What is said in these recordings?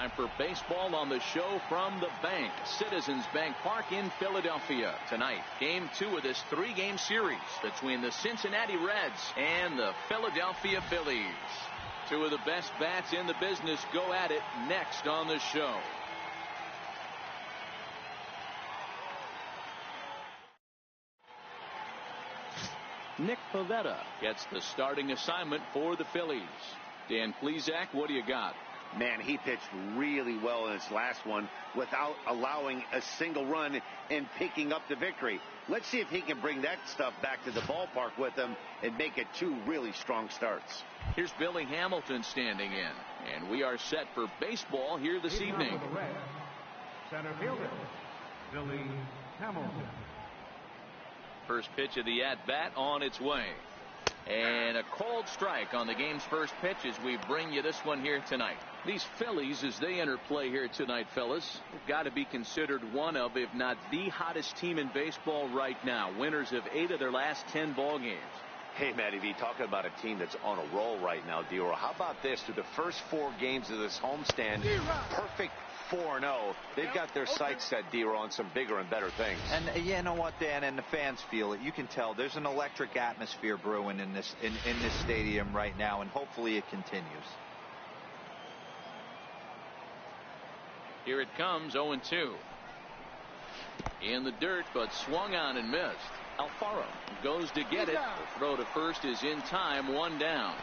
Time for baseball on the show from the bank. Citizens Bank Park in Philadelphia. Tonight, game 2 of this 3-game series between the Cincinnati Reds and the Philadelphia Phillies. 2 of the best bats in the business go at it next on the show. Nick Pivetta gets the starting assignment for the Phillies. Dan Plesac, what do you got? Man, he pitched really well in his last one without allowing a single run and picking up the victory. Let's see if he can bring that stuff back to the ballpark with him and make it 2 really strong starts. Here's Billy Hamilton standing in, and we are set for baseball here this evening. For the Reds, center fielder, Billy Hamilton. First pitch of the at-bat on its way. And a cold strike on the game's first pitch as we bring you this one here tonight. These Phillies, as they enter play here tonight, fellas, have got to be considered one of, if not the hottest team in baseball right now. Winners of 8 of their last 10 ball games. Hey, Matty V, talking about a team that's on a roll right now, D-Roll. How about this? Through the first 4 games of this homestand, perfect 4-0. They've got their sights set, D-Roll, on some bigger and better things. And you know what, Dan, and the fans feel it. You can tell there's an electric atmosphere brewing in this stadium right now, and hopefully it continues. Here it comes, 0-2. In the dirt, but swung on and missed. Alfaro goes to get it. The throw to first is in time, 1 down.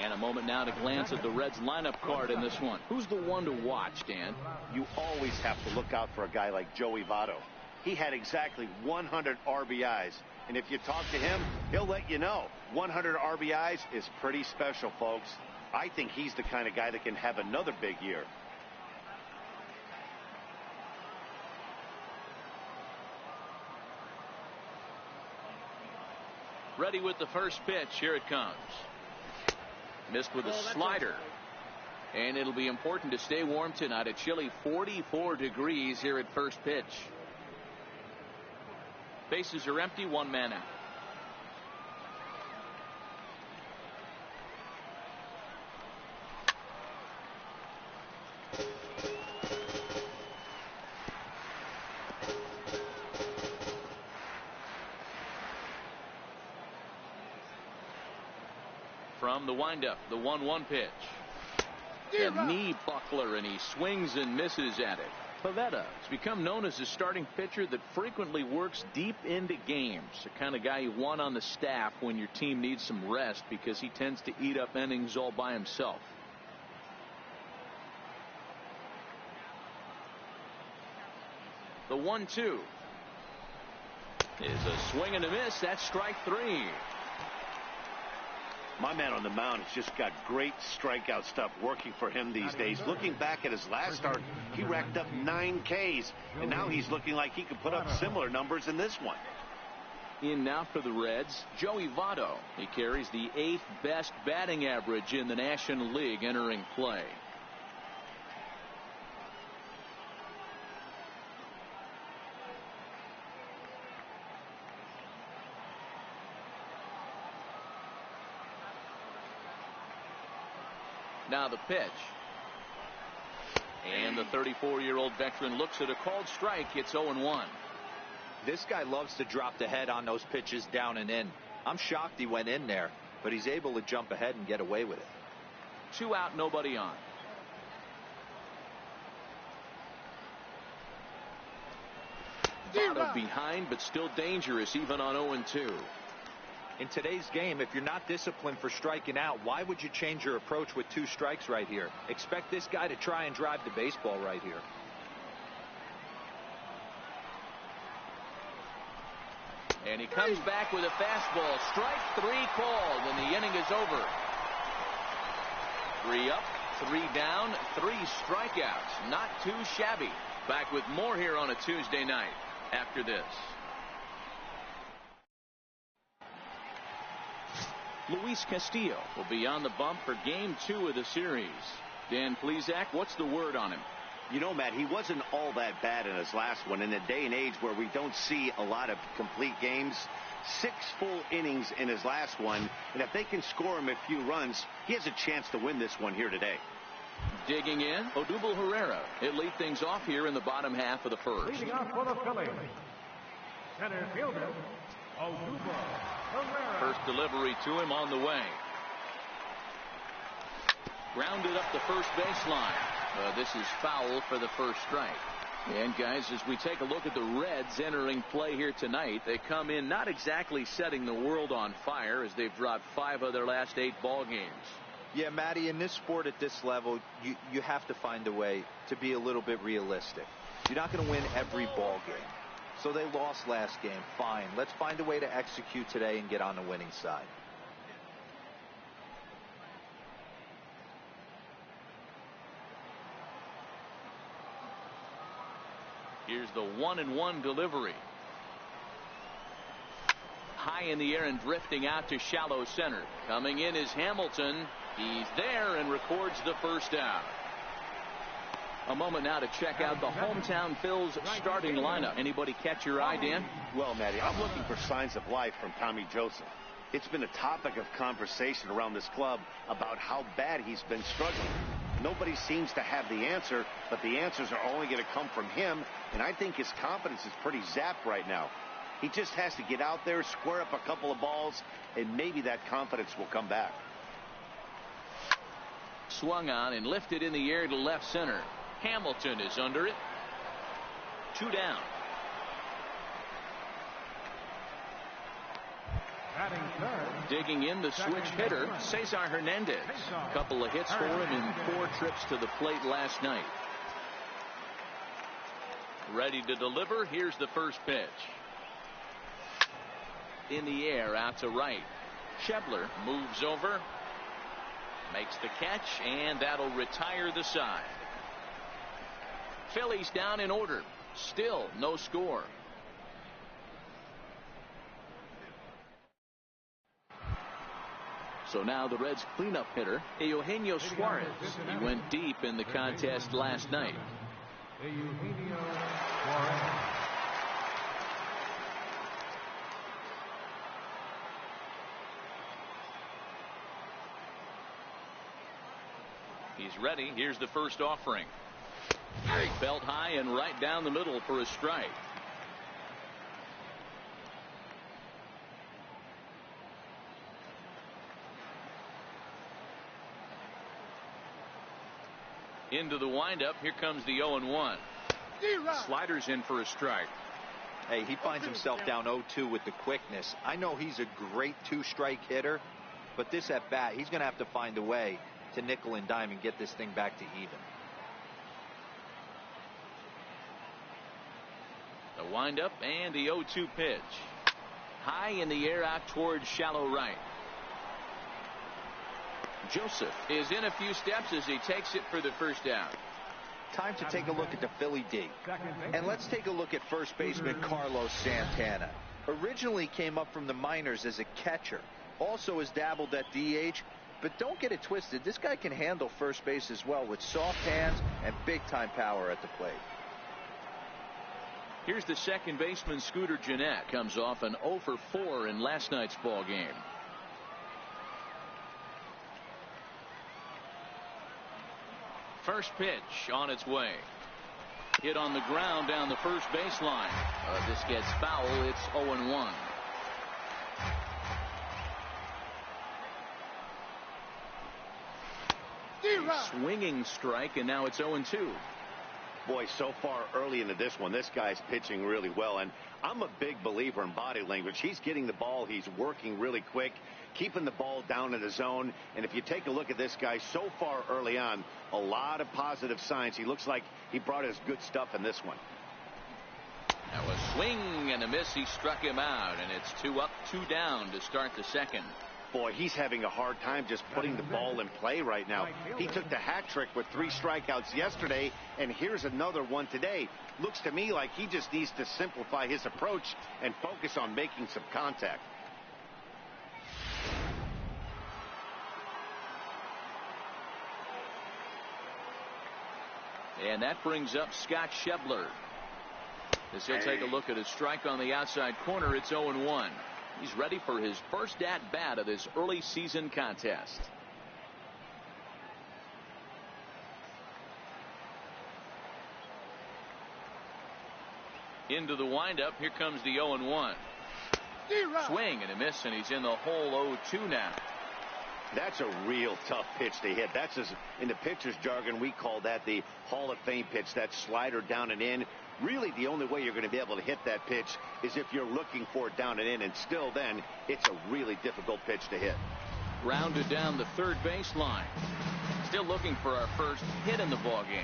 And a moment now to glance at the Reds lineup card in this one. Who's the one to watch, Dan? You always have to look out for a guy like Joey Votto. He had exactly 100 RBIs. And if you talk to him, he'll let you know 100 RBIs is pretty special, folks. I think he's the kind of guy that can have another big year. Ready with the first pitch. Here it comes. Missed with a slider. And it'll be important to stay warm tonight. A chilly 44 degrees here at first pitch. Bases are empty, 1 man out. From the windup, the 1-1 pitch. A knee buckler, and he swings and misses at it. Pivetta has become known as a starting pitcher that frequently works deep into games. The kind of guy you want on the staff when your team needs some rest, because he tends to eat up innings all by himself. The 1-2 is a swing and a miss. That's strike 3. My man on the mound has just got great strikeout stuff working for him these days. Looking back at his last start, he racked up 9 Ks, and now he's looking like he could put up similar numbers in this one. In now for the Reds, Joey Votto. He carries the 8th best batting average in the National League entering play. Now the pitch. And the 34-year-old veteran looks at a called strike. It's 0-1. This guy loves to drop the head on those pitches down and in. I'm shocked he went in there, but he's able to jump ahead and get away with it. 2 out, nobody on. Votto behind, but still dangerous even on 0-2. In today's game, if you're not disciplined for striking out, why would you change your approach with 2 strikes right here? Expect this guy to try and drive the baseball right here. And he comes back with a fastball. Strike 3 called, and the inning is over. 3 up, 3 down, 3 strikeouts. Not too shabby. Back with more here on a Tuesday night after this. Luis Castillo will be on the bump for game 2 of the series. Dan Plesac, what's the word on him? You know, Matt, he wasn't all that bad in his last one. In a day and age where we don't see a lot of complete games, 6 full innings in his last one. And if they can score him a few runs, he has a chance to win this one here today. Digging in, Odubel Herrera. He'll lead things off here in the bottom half of the first. Leading off for the Phillies, center fielder, Odubel Herrera. First delivery to him on the way. Grounded up the first baseline. This is foul for the first strike. And guys, as we take a look at the Reds entering play here tonight, they come in not exactly setting the world on fire as they've dropped 5 of their last 8 ball games. Yeah, Matty, in this sport at this level, you have to find a way to be a little bit realistic. You're not going to win every ball game. So they lost last game. Fine. Let's find a way to execute today and get on the winning side. Here's the 1-1 delivery. High in the air and drifting out to shallow center. Coming in is Hamilton. He's there and records the first out. A moment now to check out the hometown Phil's starting lineup. Anybody catch your eye, Dan? Well, Matty, I'm looking for signs of life from Tommy Joseph. It's been a topic of conversation around this club about how bad he's been struggling. Nobody seems to have the answer, but the answers are only going to come from him, and I think his confidence is pretty zapped right now. He just has to get out there, square up a couple of balls, and maybe that confidence will come back. Swung on and lifted in the air to left center. Hamilton is under it. 2 down. Batting third. Digging in the switch hitter, Cesar Hernandez. A couple of hits for him in 4 trips to the plate last night. Ready to deliver. Here's the first pitch. In the air out to right. Schebler moves over. Makes the catch, and that'll retire the side. Phillies down in order. Still no score. So now the Reds cleanup hitter, Eugenio Suarez. He went deep in the contest last night. Eugenio Suarez. He's ready. Here's the first offering. Belt high and right down the middle for a strike. Into the windup. Here comes the 0-1. Sliders in for a strike. Hey, he finds himself down 0-2 with the quickness. I know he's a great 2-strike hitter, but this at bat, he's going to have to find a way to nickel and dime and get this thing back to even. The windup and the 0-2 pitch. High in the air out towards shallow right. Joseph is in a few steps as he takes it for the first down. Time to take a look at the Philly D. And let's take a look at first baseman Carlos Santana. Originally came up from the minors as a catcher. Also has dabbled at DH. But don't get it twisted. This guy can handle first base as well with soft hands and big-time power at the plate. Here's the second baseman, Scooter Gennett. Comes off an 0 for 4 in last night's ball game. First pitch on its way. Hit on the ground down the first baseline. This gets foul. It's 0-1. Swinging strike, and now it's 0-2. Boy, so far early into this one, this guy's pitching really well, and I'm a big believer in body language. He's getting the ball. He's working really quick, keeping the ball down in the zone. And if you take a look at this guy so far early on, a lot of positive signs. He looks like he brought his good stuff in this one. Now a swing and a miss. He struck him out, and it's 2 up, 2 down to start the second. Boy, he's having a hard time just putting the ball in play right now. He took the hat trick with 3 strikeouts yesterday, and here's another one today. Looks to me like he just needs to simplify his approach and focus on making some contact. And that brings up Scott Schebler. As he'll take a look at his strike on the outside corner, it's 0-1. He's ready for his first at-bat of this early season contest. Into the windup. Here comes the 0-1. Swing and a miss, and he's in the hole 0-2 now. That's a real tough pitch to hit. That's in the pitcher's jargon, we call that the Hall of Fame pitch. That slider down and in. Really, the only way you're going to be able to hit that pitch is if you're looking for it down and in, and still then, it's a really difficult pitch to hit. Grounded down the third baseline. Still looking for our first hit in the ball game.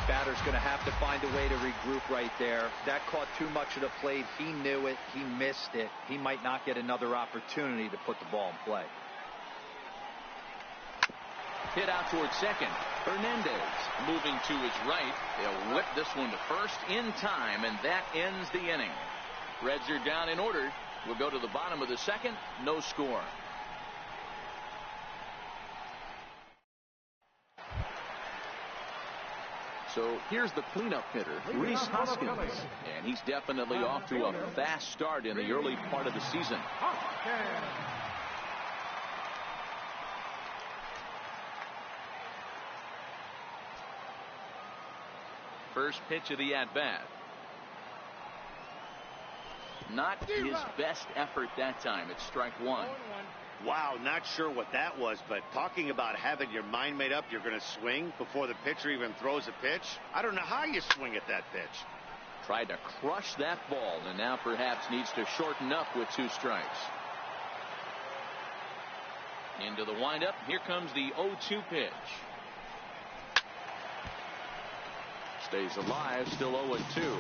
Batter's going to have to find a way to regroup right there. That caught too much of the plate. He knew it. He missed it. He might not get another opportunity to put the ball in play. Hit out towards second. Hernandez moving to his right. They'll whip this one to first in time, and that ends the inning. Reds are down in order. We'll go to the bottom of the second. No score. So here's the cleanup hitter, Rhys Hoskins, and he's definitely off to a fast start in the early part of the season. First pitch of the at-bat. Not his best effort that time. It's strike one. Wow, not sure what that was, but talking about having your mind made up you're going to swing before the pitcher even throws a pitch. I don't know how you swing at that pitch. Tried to crush that ball, and now perhaps needs to shorten up with 2 strikes. Into the windup. Here comes the 0-2 pitch. Stays alive, still 0-2.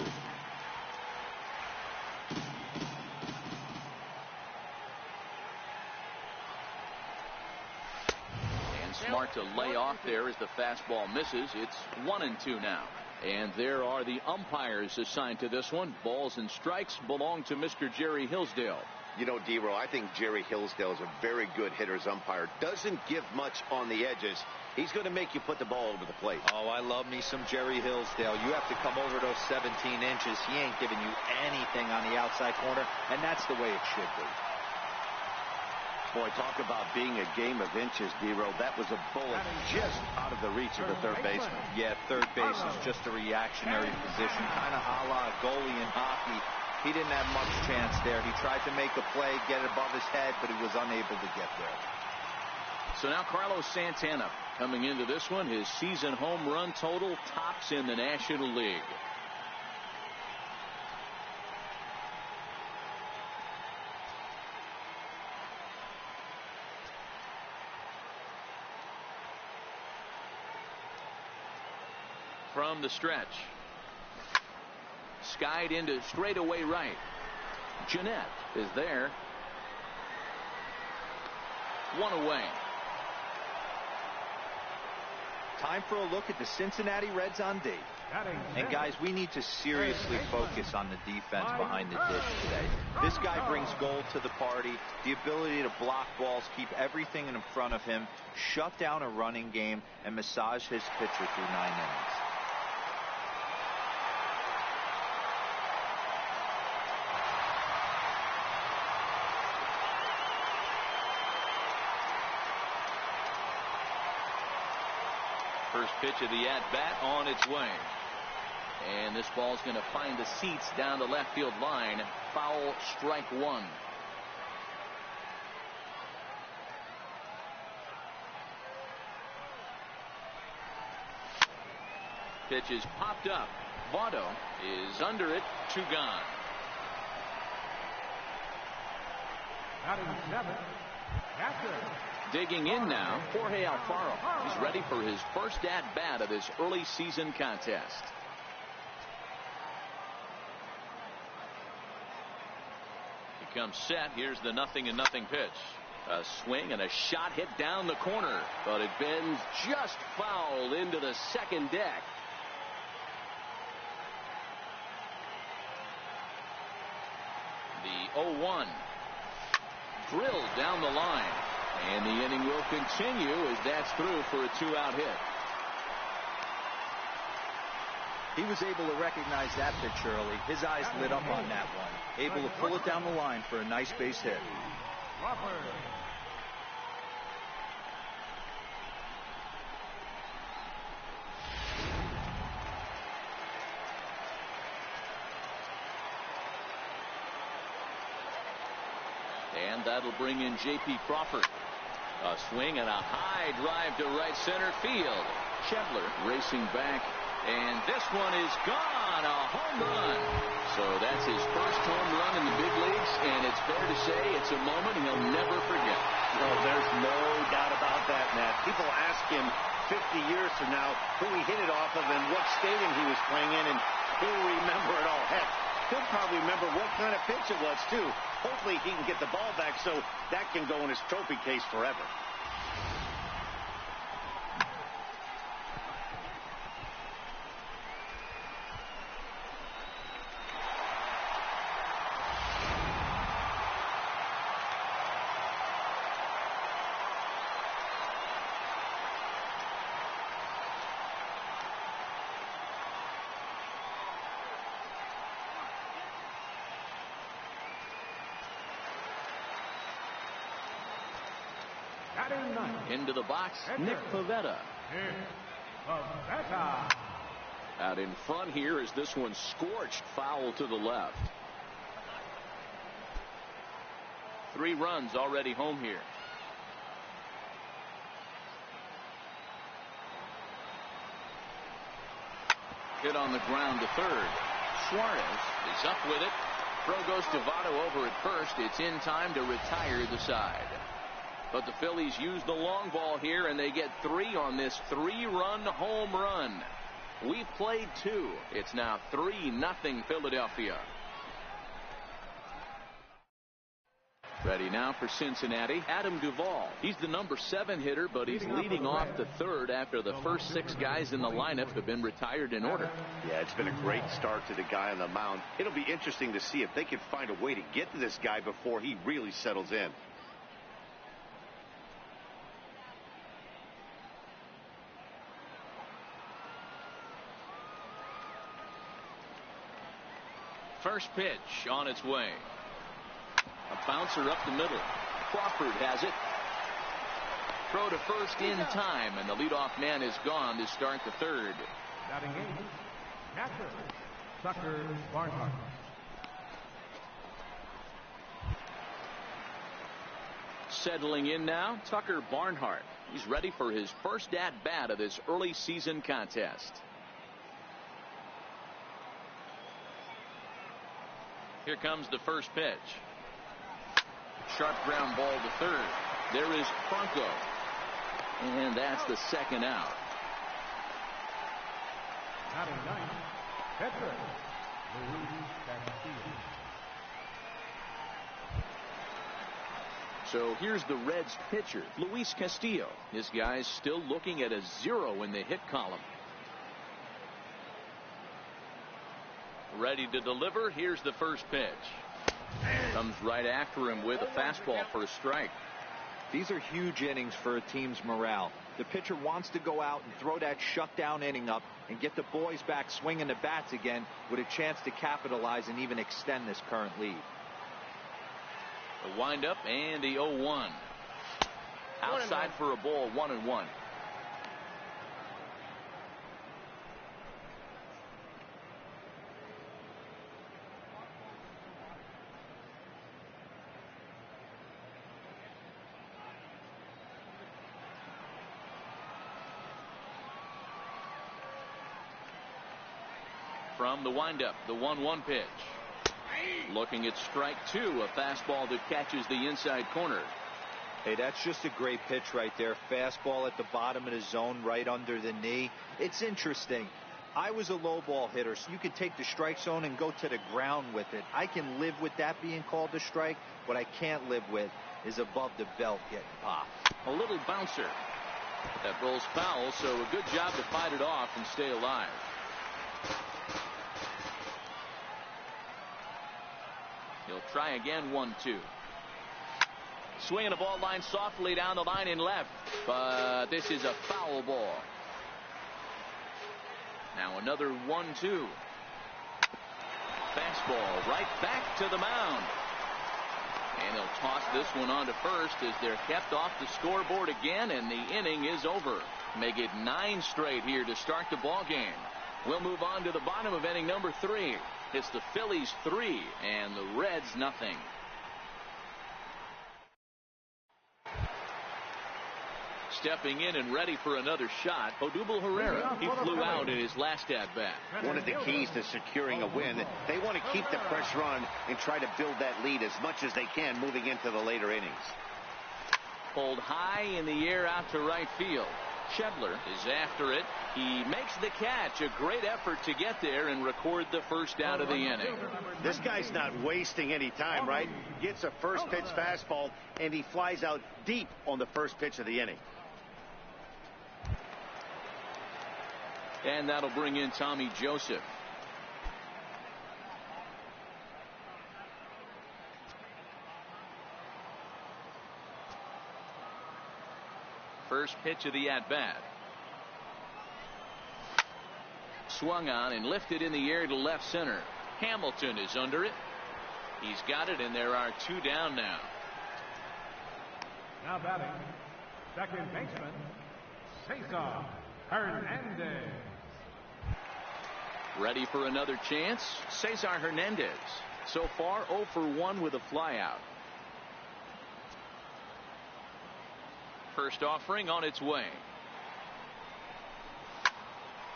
Smart to lay off there as the fastball misses. It's 1-2 now. And there are the umpires assigned to this one. Balls and strikes belong to Mr. Jerry Hillsdale. You know, D-Row, I think Jerry Hillsdale is a very good hitter's umpire. Doesn't give much on the edges. He's going to make you put the ball over the plate. Oh, I love me some Jerry Hillsdale. You have to come over those 17 inches. He ain't giving you anything on the outside corner, and that's the way it should be. Boy, talk about being a game of inches, D-Row. That was a bullet just out of the reach of the third baseman. Yeah, third base is just a reactionary position, kind of a la goalie in hockey. He didn't have much chance there. He tried to make a play, get it above his head, but he was unable to get there. So now Carlos Santana coming into this one. His season home run total tops in the National League. From the stretch. Skied into straightaway right. Jeanette is there. 1 away. Time for a look at the Cincinnati Reds on D. And guys, we need to seriously focus on the defense behind the dish today. This guy brings gold to the party, the ability to block balls, keep everything in front of him, shut down a running game, and massage his pitcher through 9 innings. First pitch of the at-bat on its way. And this ball's going to find the seats down the left field line. Foul, strike 1. Pitch is popped up. Votto is under it. 2 gone. Digging in now, Jorge Alfaro. He's ready for his first at-bat of this early season contest. He comes set. Here's the 0-0 pitch. A swing and a shot hit down the corner, but it bends just foul into the second deck. The 0-1 drilled down the line. And the inning will continue as that's through for a 2-out hit. He was able to recognize that pitch early. His eyes lit up on that one. Able to pull it down the line for a nice base hit. And that'll bring in J.P. Crawford. A swing and a high drive to right center field. Schebler racing back, and this one is gone. A home run. So that's his first home run in the big leagues, and it's fair to say it's a moment he'll never forget. No, there's no doubt about that, Matt. People ask him 50 years from now who he hit it off of and what stadium he was playing in, and he'll remember it all. Heck, he'll probably remember what kind of pitch it was, too. Hopefully he can get the ball back so that can go in his trophy case forever. Into the box, Nick Pivetta. Out in front here as this one scorched foul to the left. 3 runs already home here. Hit on the ground to third. Suarez is up with it. Throw goes to Votto over at first. It's in time to retire the side. But the Phillies use the long ball here, and they get 3 on this 3-run home run. We've played 2. It's now 3-0 Philadelphia. Ready now for Cincinnati, Adam Duvall. He's the number 7 hitter, but he's leading off the third after the first 6 guys in the lineup have been retired in order. Yeah, it's been a great start to the guy on the mound. It'll be interesting to see if they can find a way to get to this guy before he really settles in. First pitch on its way. A bouncer up the middle. Crawford has it. Throw to first in time, and the leadoff man is gone to start the third. Batting 8, catcher, Tucker Barnhart. Settling in now, Tucker Barnhart. He's ready for his first at-bat of this early season contest. Here comes the first pitch. Sharp ground ball to third. There is Franco. And that's the second out. Batting 9, catcher, Luis Castillo. So here's the Reds pitcher, Luis Castillo. This guy's still looking at a 0 in the hit column. Ready to deliver. Here's the first pitch. Comes right after him with a fastball for a strike. These are huge innings for a team's morale. The pitcher wants to go out and throw that shutdown inning up and get the boys back swinging the bats again with a chance to capitalize and even extend this current lead. The windup and the 0-1. Outside for a ball, 1-1. From the windup, the 1-1 pitch. Looking at strike 2, a fastball that catches the inside corner. Hey, that's just a great pitch right there. Fastball at the bottom of the zone, right under the knee. It's interesting. I was a low ball hitter, so you could take the strike zone and go to the ground with it. I can live with that being called a strike. What I can't live with is above the belt getting popped. A little bouncer. That rolls foul, so a good job to fight it off and stay alive. He'll try again, 1-2. Swinging a ball line softly down the line in left, but this is a foul ball. Now another 1-2. Fastball right back to the mound. And he'll toss this one on to first as they're kept off the scoreboard again, and the inning is over. Make it 9 straight here to start the ball game. We'll move on to the bottom of inning number 3. It's the Phillies 3 and the Reds nothing. stepping in and ready for another shot, Odubel Herrera. He flew out in his last at-bat. One of the keys to securing a win, they want to keep the pressure on and try to build that lead as much as they can moving into the later innings. Pulled high in the air out to right field. Schebler is after it. He makes the catch. A great effort to get there and record the first out of the inning. This guy's not wasting any time, right? Gets a first pitch fastball, and he flies out deep on the first pitch of the inning. And that'll bring in Tommy Joseph. First pitch of the at-bat. Swung on and lifted in the air to left center. Hamilton is under it. He's got it, and there are two down now. Now batting, second baseman, Cesar Hernandez. Ready for another chance? Cesar Hernandez. So far 0 for 1 with a flyout. First offering on its way.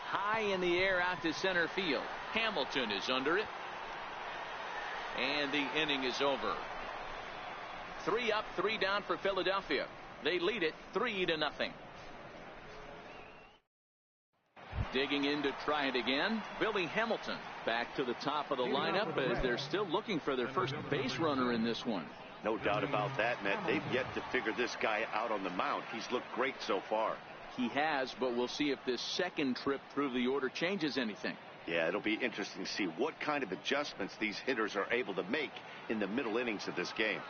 High in the air out to center field. Hamilton is under it. And the inning is over. 3 up, 3 down for Philadelphia. They lead it 3-0. Digging in to try it again, Billy Hamilton back to the top of the lineup as they're still looking for their first base runner in this one. No doubt about that, Matt. They've yet to figure this guy out on the mound. He's looked great so far. He has, but we'll see if this second trip through the order changes anything. Yeah, it'll be interesting to see what kind of adjustments these hitters are able to make in the middle innings of this game.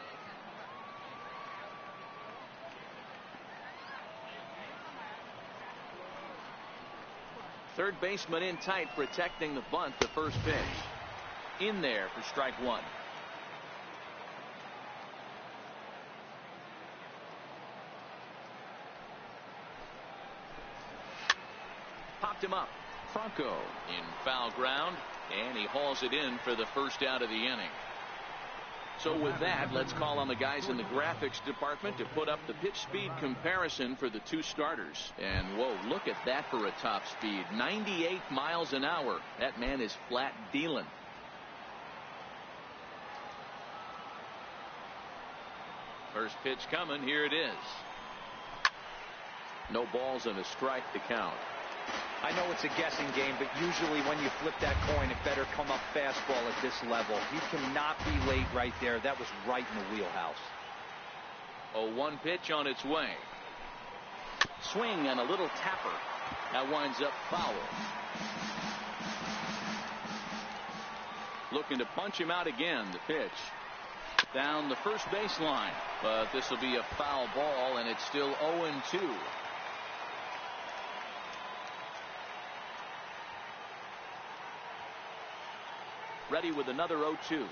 Third baseman in tight, protecting the bunt, the first pitch. In there for strike one. Popped him up. Franco in foul ground, and he hauls it in for the first out of the inning. So with that, let's call on the guys in the graphics department to put up the pitch speed comparison for the two starters. And whoa, look at that for a top speed. 98 miles an hour. That man is flat dealing. First pitch coming. Here it is. No balls and a strike to count. I know it's a guessing game, but usually when you flip that coin, it better come up fastball at this level. You cannot be late right there. That was right in the wheelhouse. 0-1 pitch on its way. Swing and a little tapper. That winds up foul. Looking to punch him out again. The pitch down the first baseline, but this will be a foul ball, and it's still 0-2. Ready with another 0-2.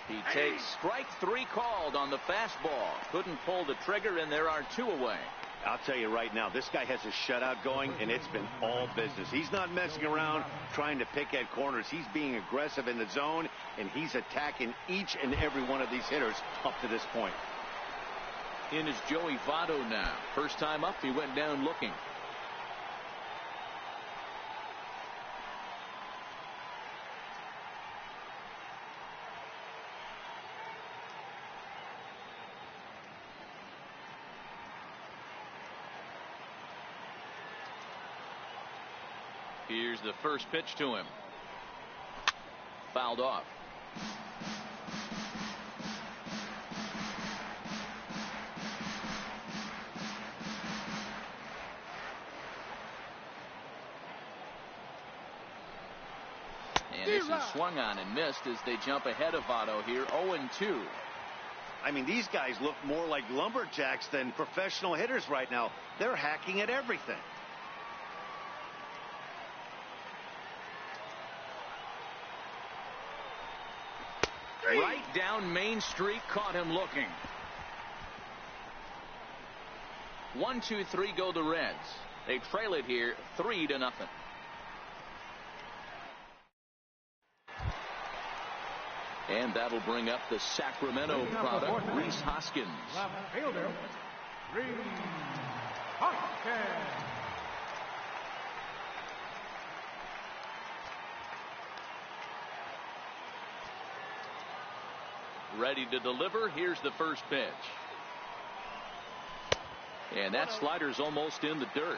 He takes strike 3 called on the fastball. Couldn't pull the trigger, and there are 2 away. I'll tell you right now, this guy has a shutout going, and it's been all business. He's not messing around trying to pick at corners. He's being aggressive in the zone, and he's attacking each and every one of these hitters up to this point. In is Joey Votto now. First time up, he went down looking. Here's the first pitch to him. Fouled off. And this is swung on and missed as they jump ahead of Votto here. 0-2. I mean, these guys look more like lumberjacks than professional hitters right now. They're hacking at everything. Right down Main Street, caught him looking. 1-2-3 go the Reds. They trail it here 3-0. And that'll bring up the Sacramento product, Rhys Hoskins. Left fielder, Ready to deliver. Here's the first pitch. And that slider's almost in the dirt.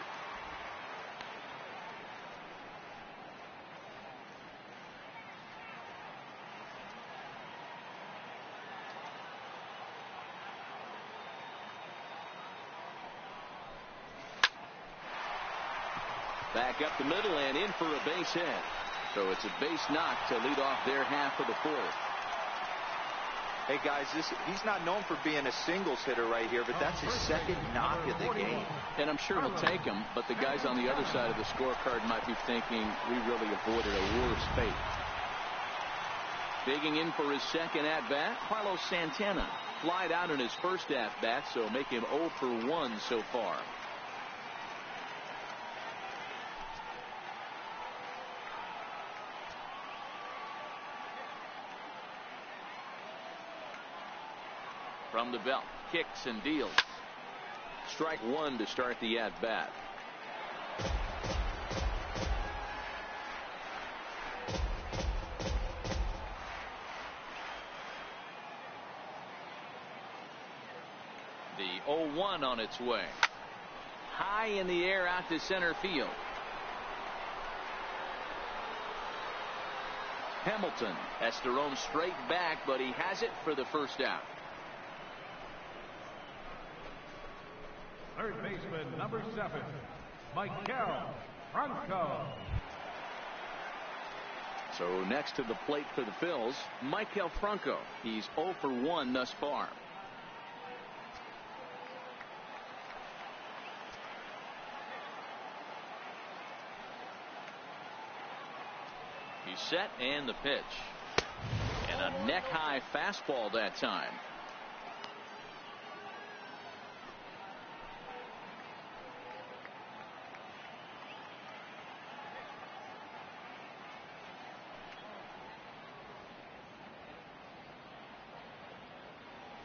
Back up the middle and in for a base hit. So it's a base knock to lead off their half of the fourth. Hey guys, he's not known for being a singles hitter right here, but that's his second knock of the game. And I'm sure he'll take him, but the guys on the other side of the scorecard might be thinking we really avoided a worse fate. Digging in for his second at-bat, Carlos Santana. Flied out in his first at-bat, so make him 0 for 1 so far. From the belt, kicks and deals. Strike one to start the at-bat. The 0-1 on its way. High in the air out to center field. Hamilton has to roam straight back, but he has it for the first out. Third baseman, number 7, Michael Franco. So next to the plate for the Phils, Michael Franco. He's 0 for 1 thus far. He's set and the pitch. And a neck-high fastball that time.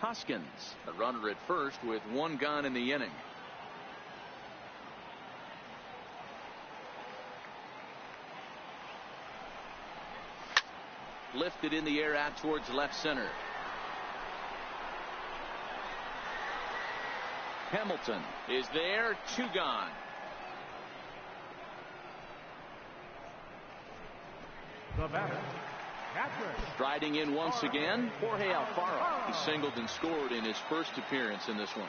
Hoskins, a runner at first with one gone in the inning. Lifted in the air out towards left center. Hamilton is there, 2 gone. The batter, Striding in once again, Jorge Alfaro. He singled and scored in his first appearance in this one.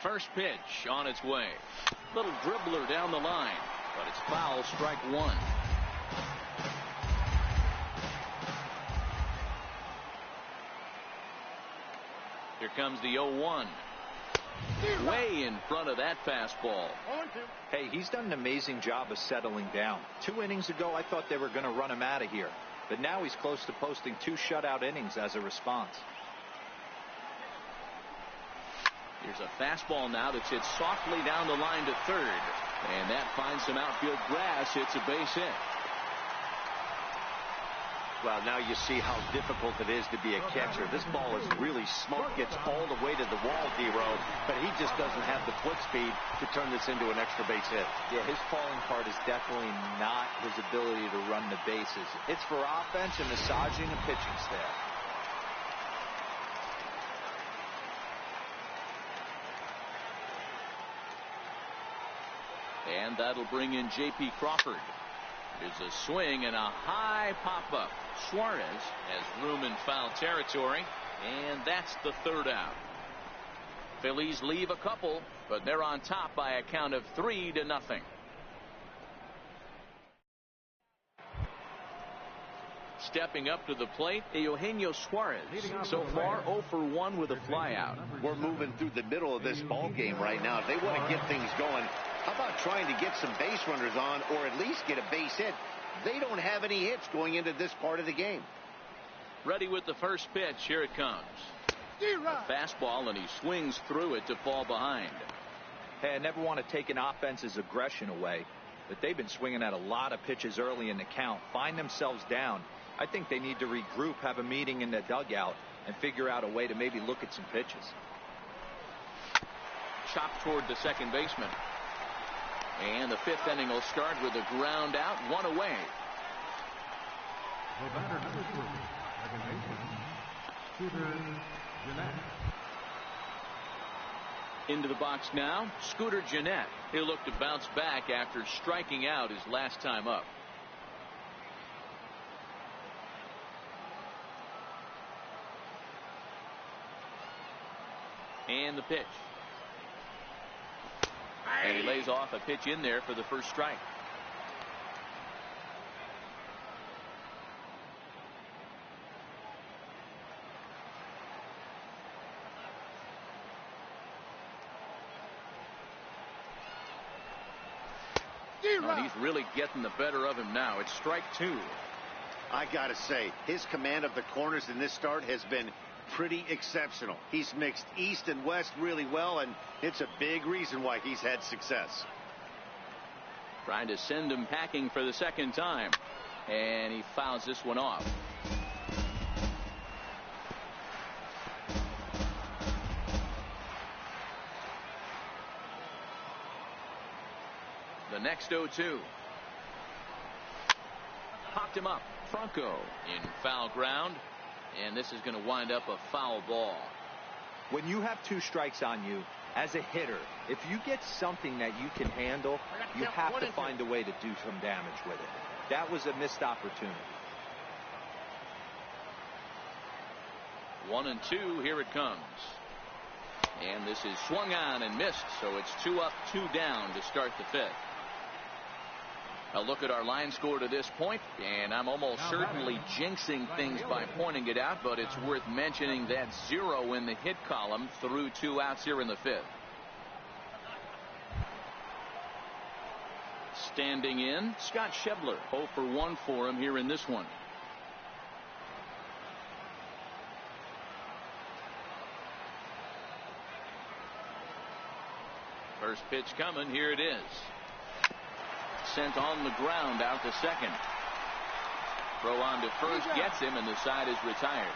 First pitch on its way. Little dribbler down the line, but it's foul, strike one. Here comes the 0-1. Way in front of that fastball. Hey, he's done an amazing job of settling down. 2 innings ago, I thought they were going to run him out of here. But now he's close to posting 2 shutout innings as a response. Here's a fastball now that's hit softly down the line to third. And that finds some outfield grass. It's a base hit. Well, now you see how difficult it is to be a catcher. This ball is really smoked, gets all the way to the wall, D-Row, but he just doesn't have the foot speed to turn this into an extra base hit. Yeah, his calling part is definitely not his ability to run the bases. It's for offense and massaging the pitching staff. And that'll bring in J.P. Crawford. There's a swing and a high pop-up. Suarez has room in foul territory, and that's the third out. Phillies leave a couple, but they're on top by a count of 3-0. Stepping up to the plate, Eugenio Suarez. So far, 0 for 1 with a flyout. We're moving through the middle of this ball game right now. If they want to get things going, how about trying to get some base runners on, or at least get a base hit? They don't have any hits going into this part of the game. Ready with the first pitch. Here it comes. A fastball, and he swings through it to fall behind. Hey, I never want to take an offense's aggression away, but they've been swinging at a lot of pitches early in the count. Find themselves down. I think they need to regroup, have a meeting in the dugout, and figure out a way to maybe look at some pitches. Chopped toward the second baseman. And the fifth inning will start with a ground out, one away. The batter number 3, second baseman, Scooter Gennett. Into the box now, Scooter Gennett. He'll look to bounce back after striking out his last time up. And the pitch. And he lays off a pitch in there for the first strike. And he's really getting the better of him now. It's strike 2. I gotta say, his command of the corners in this start has been pretty exceptional. He's mixed east and west really well, and it's a big reason why he's had success. Trying to send him packing for the second time, and he fouls this one off. The next 0-2. Popped him up. Franco in foul ground. And this is going to wind up a foul ball. When you have 2 strikes on you, as a hitter, if you get something that you can handle, you have to find a way to do some damage with it. That was a missed opportunity. 1-2. Here it comes. And this is swung on and missed. So it's 2 up, 2 down to start the fifth. A look at our line score to this point, and I'm almost certainly jinxing things by pointing it out, but it's worth mentioning that 0 in the hit column through 2 outs here in the fifth. Standing in, Scott Schebler. 0 for 1 for him here in this one. First pitch coming. Here it is. Sent on the ground out to second. Throw on to first, gets him, and the side is retired.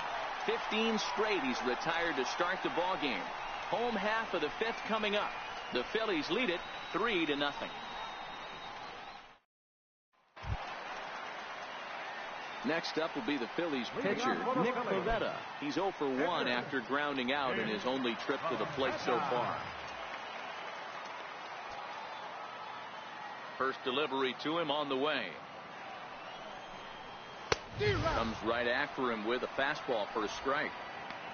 15 straight he's retired to start the ball game. Home half of the fifth coming up. The Phillies lead it 3-0. Next up will be the Phillies pitcher, Nick Pivetta. He's 0 for 1 after grounding out in his only trip to the plate so far. First delivery to him on the way. Comes right after him with a fastball for a strike.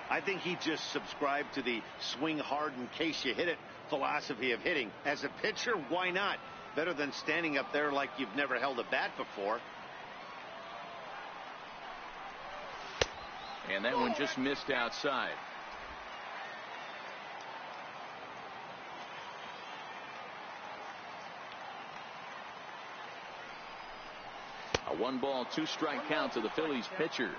I think he just subscribed to the swing hard in case you hit it philosophy of hitting. As a pitcher, why not? Better than standing up there like you've never held a bat before. And that one just missed outside. A 1-ball, 2-strike count to the Phillies pitcher.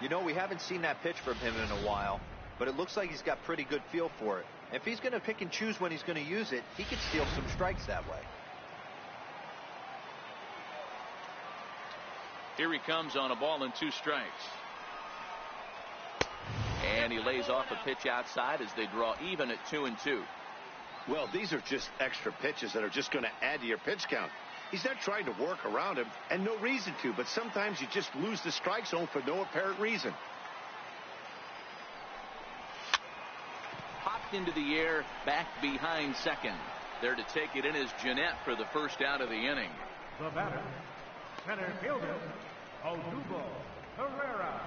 You know, we haven't seen that pitch from him in a while, but it looks like he's got pretty good feel for it. If he's going to pick and choose when he's going to use it, he could steal some strikes that way. Here he comes on a ball and 2 strikes. And he lays off a pitch outside as they draw even at 2-2. Well, these are just extra pitches that are just going to add to your pitch count. He's not trying to work around him, and no reason to, but sometimes you just lose the strike zone for no apparent reason. Popped into the air, back behind second. There to take it in is Gennett for the first out of the inning. The batter, center fielder, Odubel Herrera.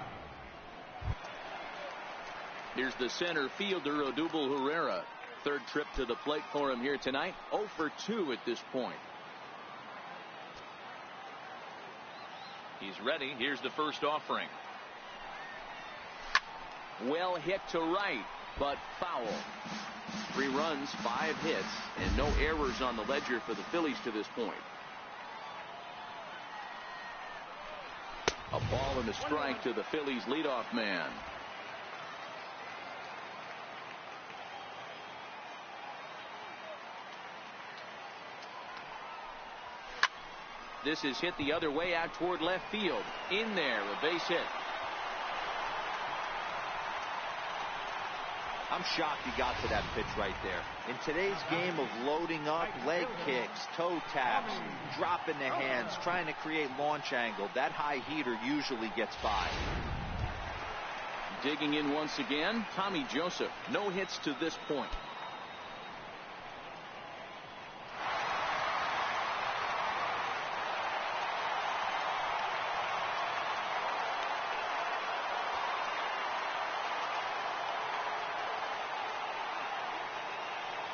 Here's the center fielder, Odubel Herrera. Third trip to the plate for him here tonight. 0 for 2 at this point. He's ready. Here's the first offering. Well hit to right, but foul. 3 runs, 5 hits, and no errors on the ledger for the Phillies to this point. A ball and a strike to the Phillies leadoff man. This is hit the other way out toward left field. In there, a base hit. I'm shocked he got to that pitch right there. In today's game of loading up, leg kicks, toe taps, dropping the hands, trying to create launch angle, that high heater usually gets by. Digging in once again, Tommy Joseph. No hits to this point.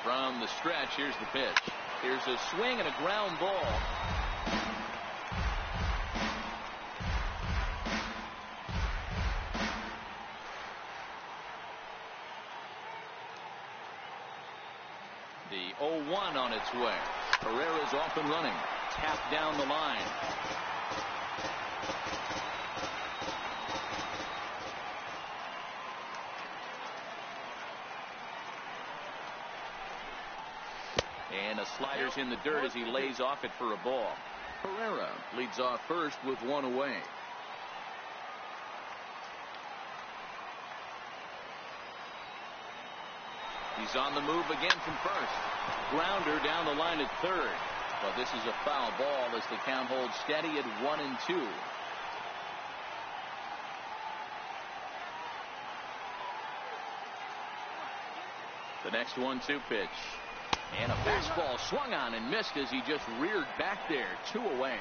From the stretch, here's the pitch. Here's a swing and a ground ball. The 0-1 on its way. Herrera's off and running. Tapped down the line. And a slider's in the dirt as he lays off it for a ball. Herrera leads off first with one away. He's on the move again from first. Grounder down the line at third. But this is a foul ball as the count holds steady at 1-2. The next 1-2 pitch. And a fastball swung on and missed as he just reared back there. 2 away.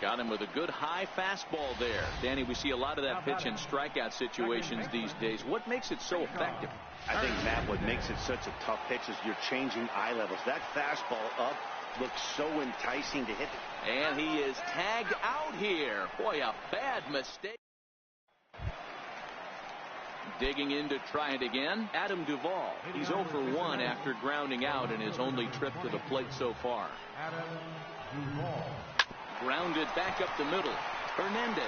Got him with a good high fastball there. Danny, we see a lot of that pitch in strikeout situations these days. What makes it so effective? I think, Matt, what makes it such a tough pitch is you're changing eye levels. That fastball up looks so enticing to hit. And he is tagged out here. Boy, a bad mistake. Digging in to try it again, Adam Duvall. He's 0 for 1 after grounding out in his only trip to the plate so far. Adam Duvall. Grounded back up the middle. Hernandez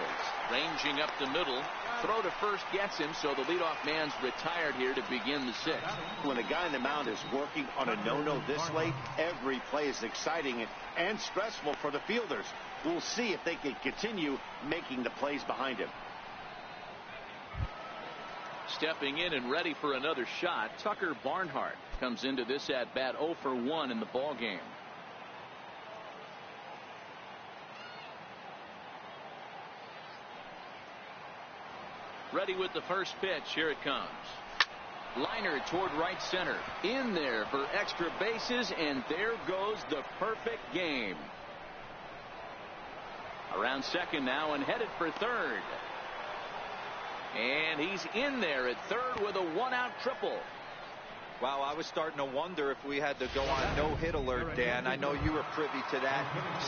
ranging up the middle. Throw to first gets him, so the leadoff man's retired here to begin the 6th. When a guy in the mound is working on a no-no this late, every play is exciting and stressful for the fielders. We'll see if they can continue making the plays behind him. Stepping in and ready for another shot, Tucker Barnhart comes into this at-bat 0 for 1 in the ball game. Ready with the first pitch. Here it comes. Liner toward right center. In there for extra bases, and there goes the perfect game. Around second now and headed for third. And he's in there at third with a one-out triple. Wow, I was starting to wonder if we had to go on no-hit alert, Dan. I know you were privy to that.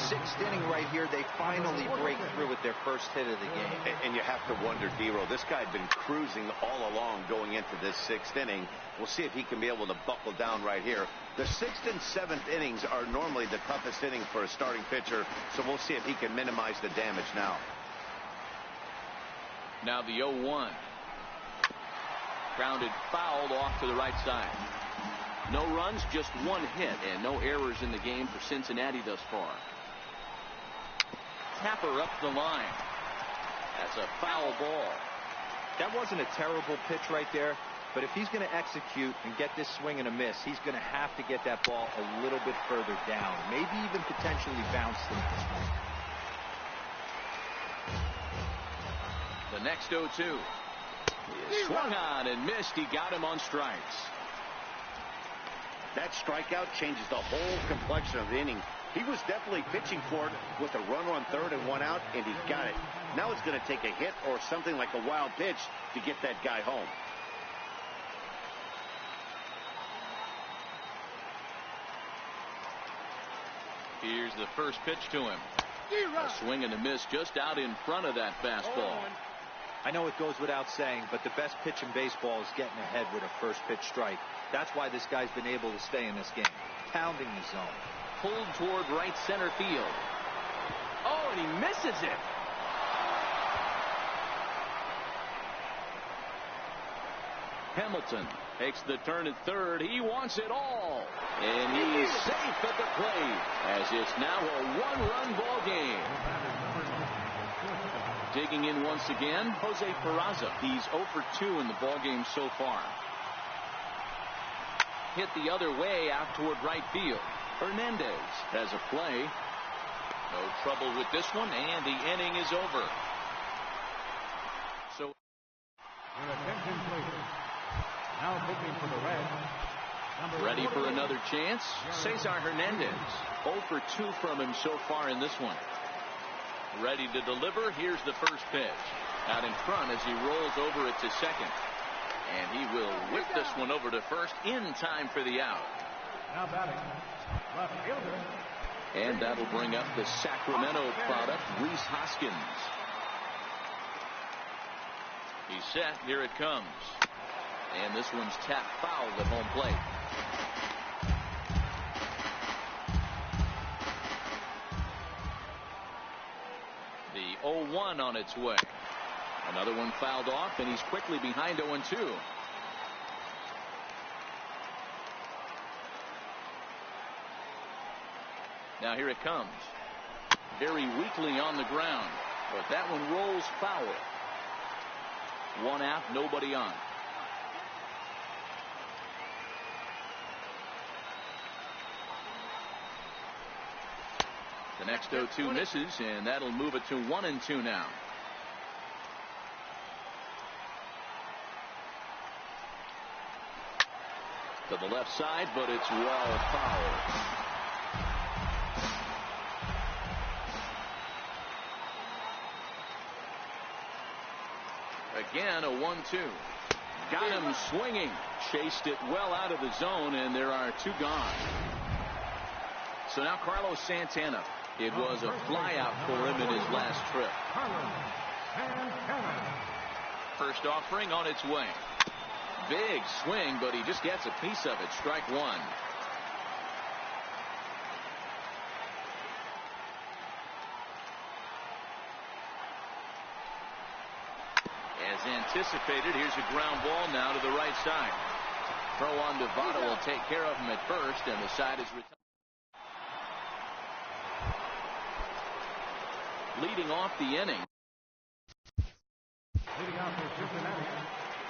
6th inning right here, they finally break through with their first hit of the game. And you have to wonder, D-Row, this guy had been cruising all along going into this 6th inning. We'll see if he can be able to buckle down right here. The 6th and 7th innings are normally the toughest inning for a starting pitcher, so we'll see if he can minimize the damage now. Now the 0-1. Grounded foul off to the right side. No runs, just one hit, and no errors in the game for Cincinnati thus far. Tapper up the line. That's a foul ball. That wasn't a terrible pitch right there, but if he's going to execute and get this swing and a miss, he's going to have to get that ball a little bit further down, maybe even potentially bounce it at this point. The next 0-2. He swung on and missed. He got him on strikes. That strikeout changes the whole complexion of the inning. He was definitely pitching for it with a runner on third and 1 out, and he got it. Now it's going to take a hit or something like a wild pitch to get that guy home. Here's the first pitch to him. A swing and a miss just out in front of that fastball. I know it goes without saying, but the best pitch in baseball is getting ahead with a first pitch strike. That's why this guy's been able to stay in this game. Pounding the zone. Pulled toward right center field. Oh, and he misses it. Hamilton takes the turn at third. He wants it all. And he's safe at the plate as it's now a one-run ball game. Digging in once again, Jose Peraza. He's 0 for 2 in the ball game so far. hit the other way out toward right field. Hernandez has a play. No trouble with this one, and the inning is over. So, attention, please. Now pitching for the Reds. Ready for another chance? Cesar Hernandez. 0 for 2 from him so far in this one. Ready to deliver. Here's the first pitch. Out in front as he rolls over it to second. And he will whip this one over to first in time for the out. Now batting, left fielder. And that'll bring up the Sacramento product, Rhys Hoskins. He's set. Here it comes. And this one's tapped foul at home plate. The 0-1 on its way. Another one fouled off, and he's quickly behind 0-2. Now here it comes. Very weakly on the ground, but that one rolls foul. 1 out, nobody on. The next 0-2 misses, and that'll move it to 1-2 now. To the left side, but it's well fouled. Again, a 1-2. Got him swinging. Chased it well out of the zone, and there are 2 gone. So now Carlos Santana. It was a flyout for him in his last trip. First offering on its way. Big swing, but he just gets a piece of it. Strike 1. As anticipated, here's a ground ball now to the right side. Throw on to Votto will take care of him at first, and the side is retired. Leading off the inning. Leading off for Cincinnati.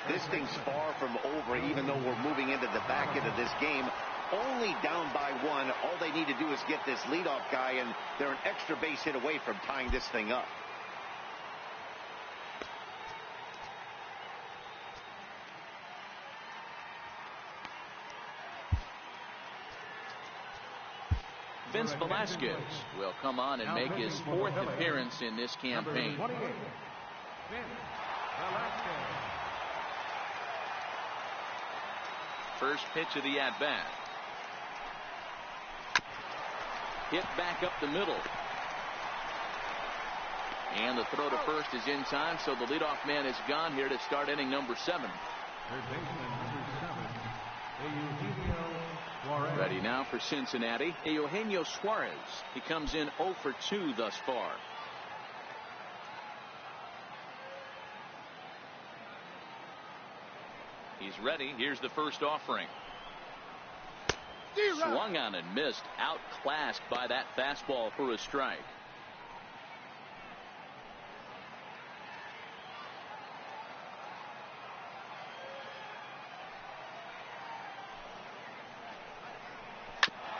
This thing's far from over, even though we're moving into the back end of this game. Only down by 1. All they need to do is get this leadoff guy, and they're an extra base hit away from tying this thing up. Vince Velasquez will come on and make his 4th appearance in this campaign. First pitch of the at-bat. Hit back up the middle. And the throw to first is in time, so the leadoff man is gone here to start inning number 7. Third baseman number 7, Ready now for Cincinnati, Eugenio Suarez. He comes in 0 for 2 thus far. He's ready. Here's the first offering. Swung on and missed. Outclassed by that fastball for a strike.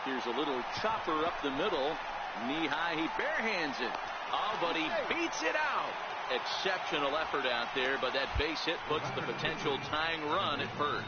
Here's a little chopper up the middle. Knee high. He barehands it. Oh, but he beats it out. Exceptional effort out there, but that base hit puts the potential tying run at first.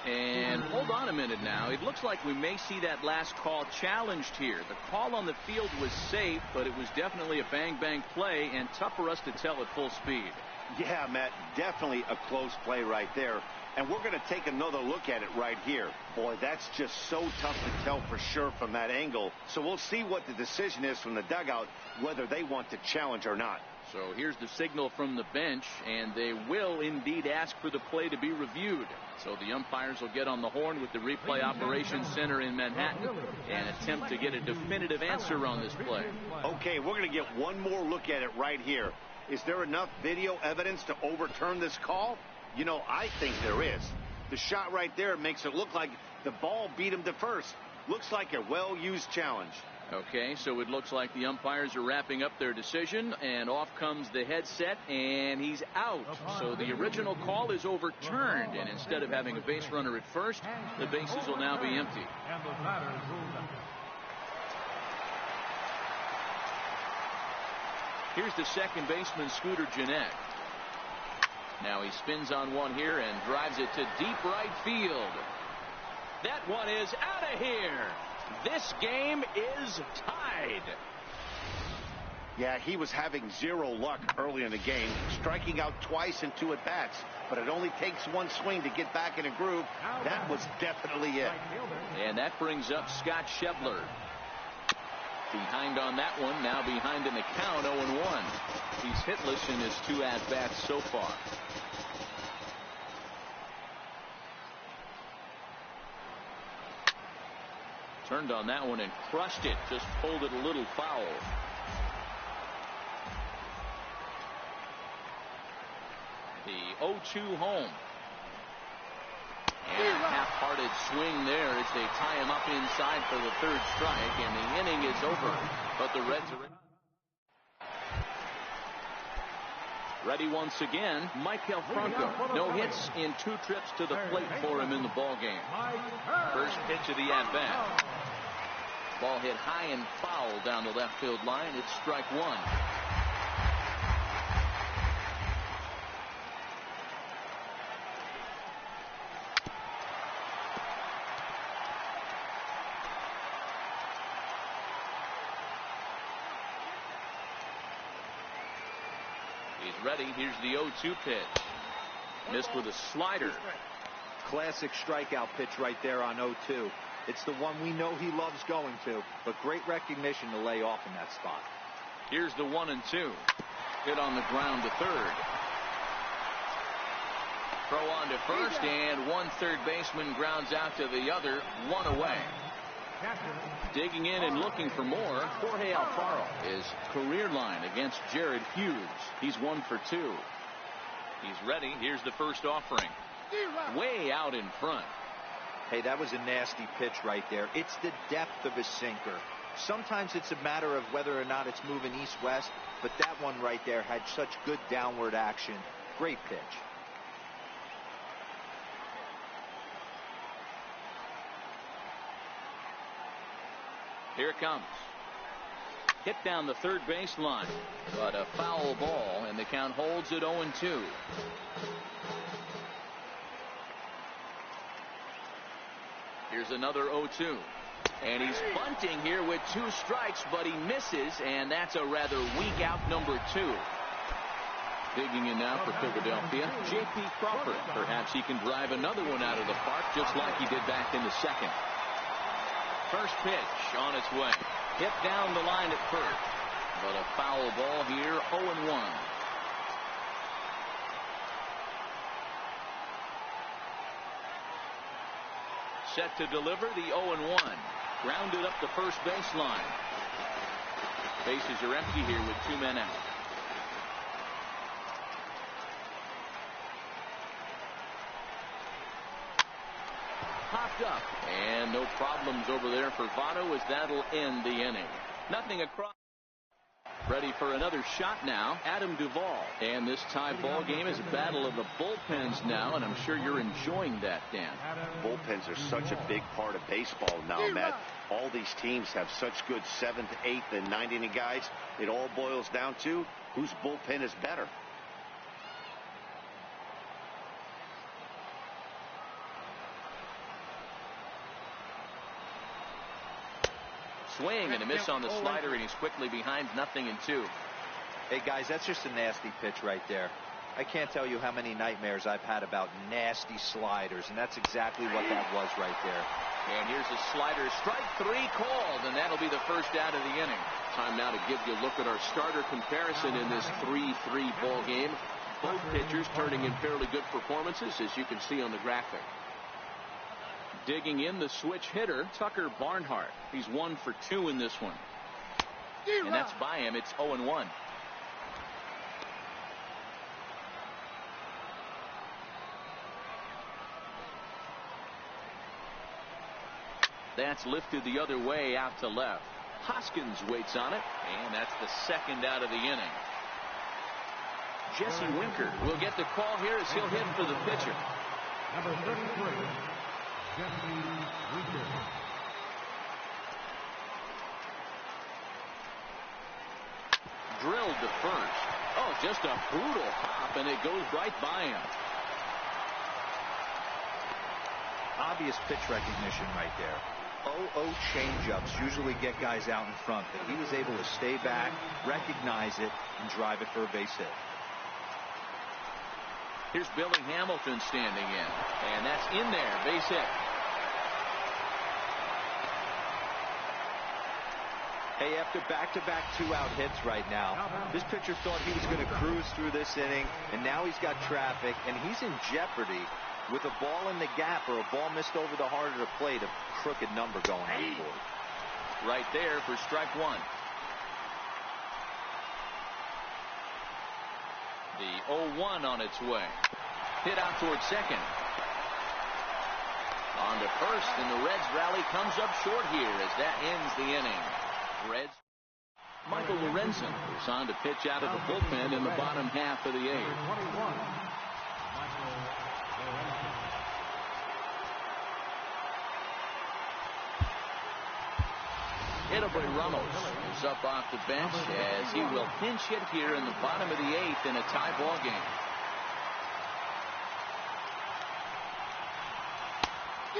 And hold on a minute now. It looks like we may see that last call challenged here. The call on the field was safe, but it was definitely a bang-bang play and tough for us to tell at full speed. Yeah, Matt, definitely a close play right there. And we're going to take another look at it right here. Boy, that's just so tough to tell for sure from that angle. So we'll see what the decision is from the dugout, whether they want to challenge or not. So here's the signal from the bench, and they will indeed ask for the play to be reviewed. So the umpires will get on the horn with the replay operations center in Manhattan and attempt to get a definitive answer on this play. Okay, we're going to get one more look at it right here. Is there enough video evidence to overturn this call? You know, I think there is. The shot right there makes it look like the ball beat him to first. Looks like a well-used challenge. Okay, so it looks like the umpires are wrapping up their decision, and off comes the headset, and he's out. So the original call is overturned, and instead of having a base runner at first, the bases will now be empty. Here's the second baseman, Scooter Gennett. Now he spins on one here and drives it to deep right field. That one is out of here. This game is tied. Yeah, he was having zero luck early in the game, striking out twice in 2 at-bats. But it only takes one swing to get back in a groove. That was definitely it. And that brings up Scott Schebler. Behind on that one, now behind in the count, 0-1. He's hitless in his 2 at-bats so far. Turned on that one and crushed it. Just pulled it a little foul. The 0-2 home. And a half-hearted swing there as they tie him up inside for the 3rd strike, and the inning is over. But the Reds are ready once again. Maikel Franco. No hits in 2 trips to the plate for him in the ballgame. First pitch of the at-bat. Ball hit high and foul down the left field line. It's strike 1. He's ready. Here's the 0-2 pitch. Missed with a slider. Classic strikeout pitch right there on 0-2. It's the one we know he loves going to, but great recognition to lay off in that spot. Here's the 1-2. Hit on the ground to third. Throw on to first, and one third baseman grounds out to the other, 1 away. Digging in and looking for more, Jorge Alfaro. His career line against Jared Hughes. He's 1 for 2. He's ready. Here's the first offering. Way out in front. Hey, that was a nasty pitch right there. It's the depth of his sinker. Sometimes it's a matter of whether or not it's moving east-west, but that one right there had such good downward action. Great pitch. Here it comes. Hit down the third baseline, but a foul ball, and the count holds at 0-2. Here's another 0-2. And he's bunting here with 2 strikes, but he misses, and that's a rather weak out, number 2. Digging in now for Philadelphia, J.P. Crawford. Perhaps he can drive another one out of the park, just like he did back in the 2nd. First pitch on its way. Hit down the line at first, but a foul ball here, 0-1. Set to deliver the 0-1. Grounded up the first baseline. Bases are empty here with 2 men out. Popped up, and no problems over there for Votto as that'll end the inning. Nothing across. Ready for another shot now, Adam Duvall. And this tie ball game is a battle of the bullpens now, and I'm sure you're enjoying that, Dan. Bullpens are such a big part of baseball now, Matt. All these teams have such good 7th, 8th, and 9th inning guys. It all boils down to whose bullpen is better. Swing and a miss on the slider, and he's quickly behind, 0-2. Hey, guys, that's just a nasty pitch right there. I can't tell you how many nightmares I've had about nasty sliders, and that's exactly what that was right there. And here's a slider, strike 3 called, and that'll be the first out of the inning. Time now to give you a look at our starter comparison in this 3-3 ball game. Both pitchers turning in fairly good performances, as you can see on the graphic. Digging in, the switch hitter, Tucker Barnhart. He's 1 for 2 in this one. And that's by him. It's 0-1. That's lifted the other way out to left. Hoskins waits on it, and that's the second out of the inning. Jesse Winker will get the call here as he'll hit for the pitcher. Number 33, Jesse Winker. Drilled to first. Oh, just a brutal hop, and it goes right by him. Obvious pitch recognition right there. 0-0 changeups usually get guys out in front, but he was able to stay back, recognize it, and drive it for a base hit. Here's Billy Hamilton standing in, and that's in there, base hit. Hey, after back-to-back two-out hits right now, this pitcher thought he was going to cruise through this inning, and now he's got traffic, and he's in jeopardy with a ball in the gap or a ball missed over the harder to plate, a crooked number going on the board. Right there for strike one. The 0-1 on its way. Hit out towards second. On to first, and the Reds rally comes up short here as that ends the inning. Reds. Michael Lorenzen is on to pitch out of the bullpen in the bottom half of the eighth. Edwin Ramos is up off the bench as he will pinch hit here in the bottom of the eighth in a tie ball game.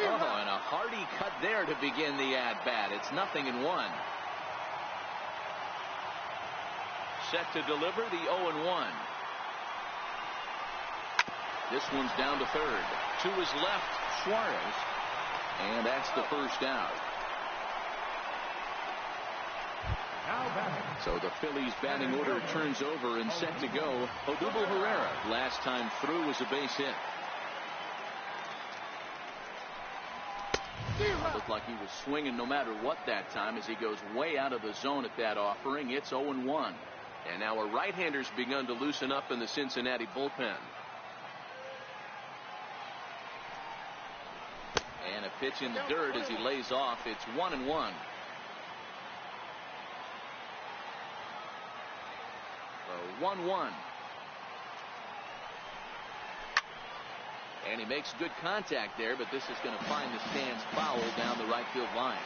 Oh, and a hearty cut there to begin the at-bat. It's 0-1. Set to deliver the 0-1. This one's down to third. To his left, Suarez. And that's the first out. So the Phillies batting order turns over and set to go. Odubel Herrera, last time through, was a base hit. Looked like he was swinging no matter what that time as he goes way out of the zone at that offering. It's 0-1. And now a right-hander's begun to loosen up in the Cincinnati bullpen. And a pitch in the dirt as he lays off. It's 1-1. 1-1. And he makes good contact there, but this is going to find the stands foul down the right field line.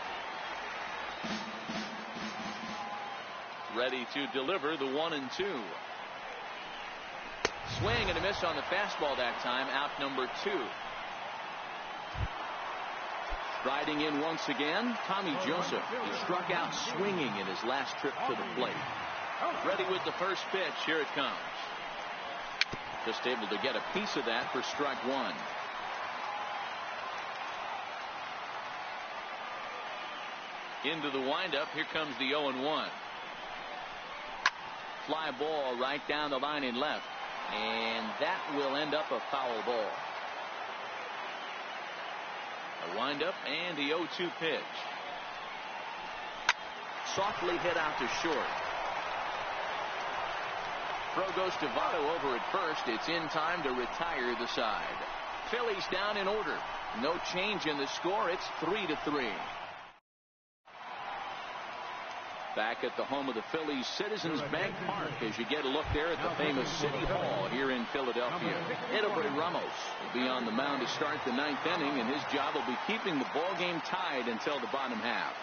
Ready to deliver the 1-2. Swing and a miss on the fastball that time. Out number 2. Striding in once again, Tommy Joseph. He struck out swinging in his last trip to the plate. Ready with the first pitch. Here it comes. Just able to get a piece of that for strike one. Into the windup. Here comes the 0-1. Fly ball right down the line in left. And that will end up a foul ball. A windup and the 0-2 pitch. Softly hit out to short. Throw goes to Votto over at first. It's in time to retire the side. Phillies down in order. No change in the score. It's 3-3. Back at the home of the Phillies, Citizens Bank Park, as you get a look there at the famous City Hall here in Philadelphia. Edwin Ramos will be on the mound to start the ninth inning, and his job will be keeping the ball game tied until the bottom half.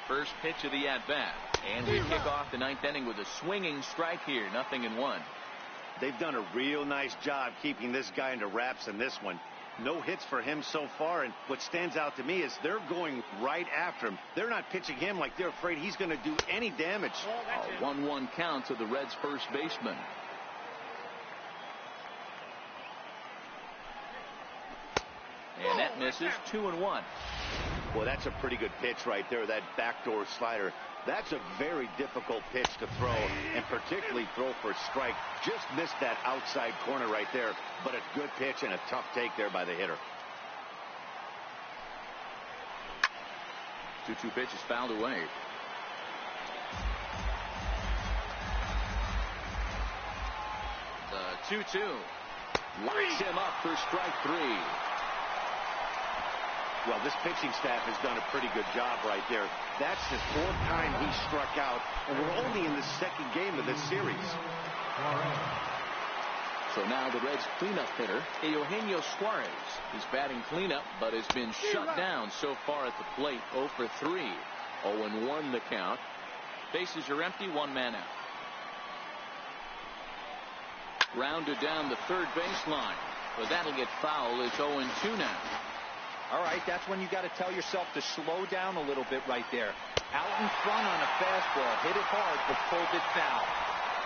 First pitch of the at-bat, and we kick off the ninth inning with a swinging strike here, 0-1. They've done a real nice job keeping this guy into wraps in this one. No hits for him so far, and what stands out to me is they're going right after him. They're not pitching him like they're afraid he's going to do any damage. A 1-1 count to the Reds' first baseman. And that misses. 2-1. Well, that's a pretty good pitch right there, that backdoor slider. That's a very difficult pitch to throw, and particularly throw for a strike. Just missed that outside corner right there, but a good pitch and a tough take there by the hitter. 2-2 pitch is fouled away. The 2-2. Lights him up for strike 3. Well, this pitching staff has done a pretty good job right there. That's the fourth time he struck out, and we're only in the second game of this series. So now the Reds' cleanup hitter, Eugenio Suarez. He's batting cleanup, but has been shut down so far at the plate. 0 for 3. 0-1 the count. Bases are empty, one man out. Rounded down the third baseline, but that'll get foul. It's 0-2 now. All right, that's when you got to tell yourself to slow down a little bit right there. Out in front on a fastball, hit it hard, but pulled it foul.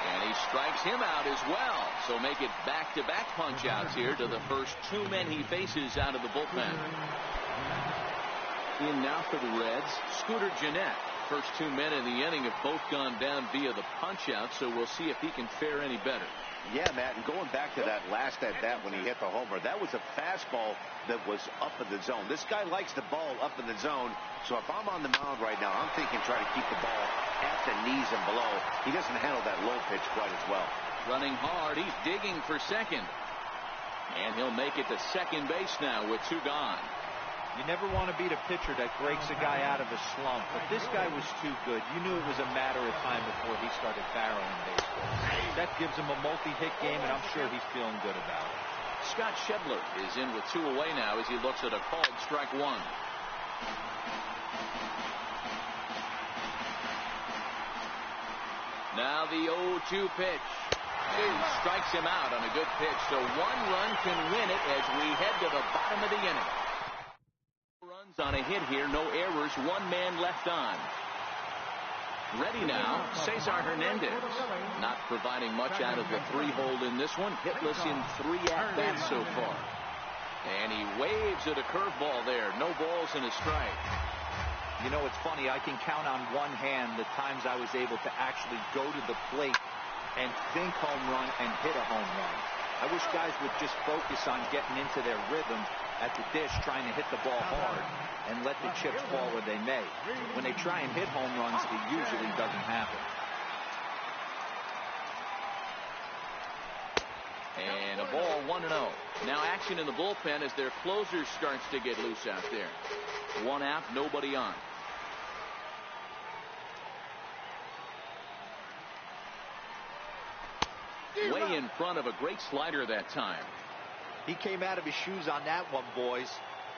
And he strikes him out as well. So make it back-to-back punch-outs here to the first two men he faces out of the bullpen. In now for the Reds, Scooter Gennett. First two men in the inning have both gone down via the punch-out, so we'll see if he can fare any better. Yeah, Matt, and going back to that last at-bat when he hit the homer, that was a fastball that was up in the zone. This guy likes the ball up in the zone, so if I'm on the mound right now, I'm thinking try to keep the ball at the knees and below. He doesn't handle that low pitch quite as well. Running hard, he's digging for second. And he'll make it to second base now with two gone. You never want to be the pitcher that breaks a guy out of a slump, but this guy was too good. You knew it was a matter of time before he started barreling baseballs. That gives him a multi-hit game, and I'm sure he's feeling good about it. Scott Schebler is in with two away now as he looks at a called strike one. Now the 0-2 pitch. He strikes him out on a good pitch, so one run can win it as we head to the bottom of the inning. Runs on a hit here, no errors, one man left on. Ready now, Cesar Hernandez. Not providing much out of the three-hole in this one. Hitless in 3 at-bats so far. And he waves at a curveball there. No balls and a strike. You know, it's funny. I can count on one hand the times I was able to actually go to the plate and think home run and hit a home run. I wish guys would just focus on getting into their rhythm at the dish, trying to hit the ball hard and let the chips fall where they may. When they try and hit home runs, it usually doesn't happen. And a ball, 1-0. Now action in the bullpen as their closer starts to get loose out there. One out, nobody on. Way in front of a great slider that time. He came out of his shoes on that one, boys.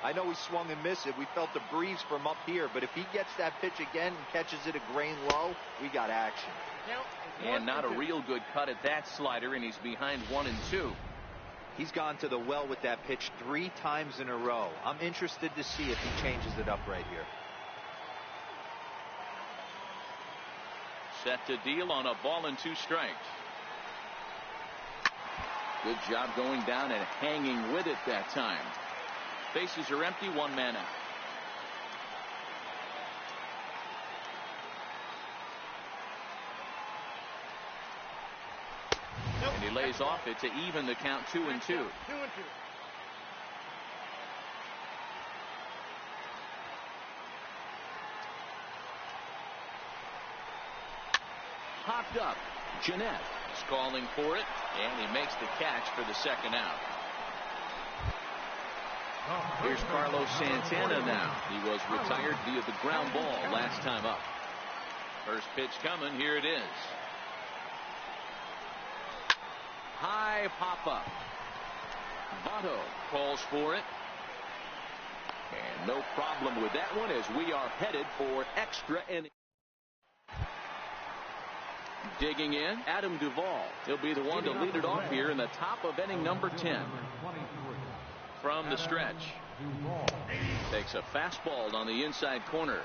I know he swung and missed it. We felt the breeze from up here, but if he gets that pitch again and catches it a grain low, we got action. And not a real good cut at that slider, and he's behind 1-2. He's gone to the well with that pitch 3 times in a row. I'm interested to see if he changes it up right here. Set to deal on a ball and 2 strikes. Good job going down and hanging with it that time. Bases are empty, one man out. And he lays off it to even the count 2-2. Popped up. Gennett is calling for it, and he makes the catch for the second out. Here's Carlos Santana now. He was retired via the ground ball last time up. First pitch coming. Here it is. High pop-up. Votto calls for it. And no problem with that one as we are headed for extra innings. Digging in, Adam Duvall. He'll be the one to lead it off here in the top of inning number 10. From the stretch. Takes a fastball on the inside corner.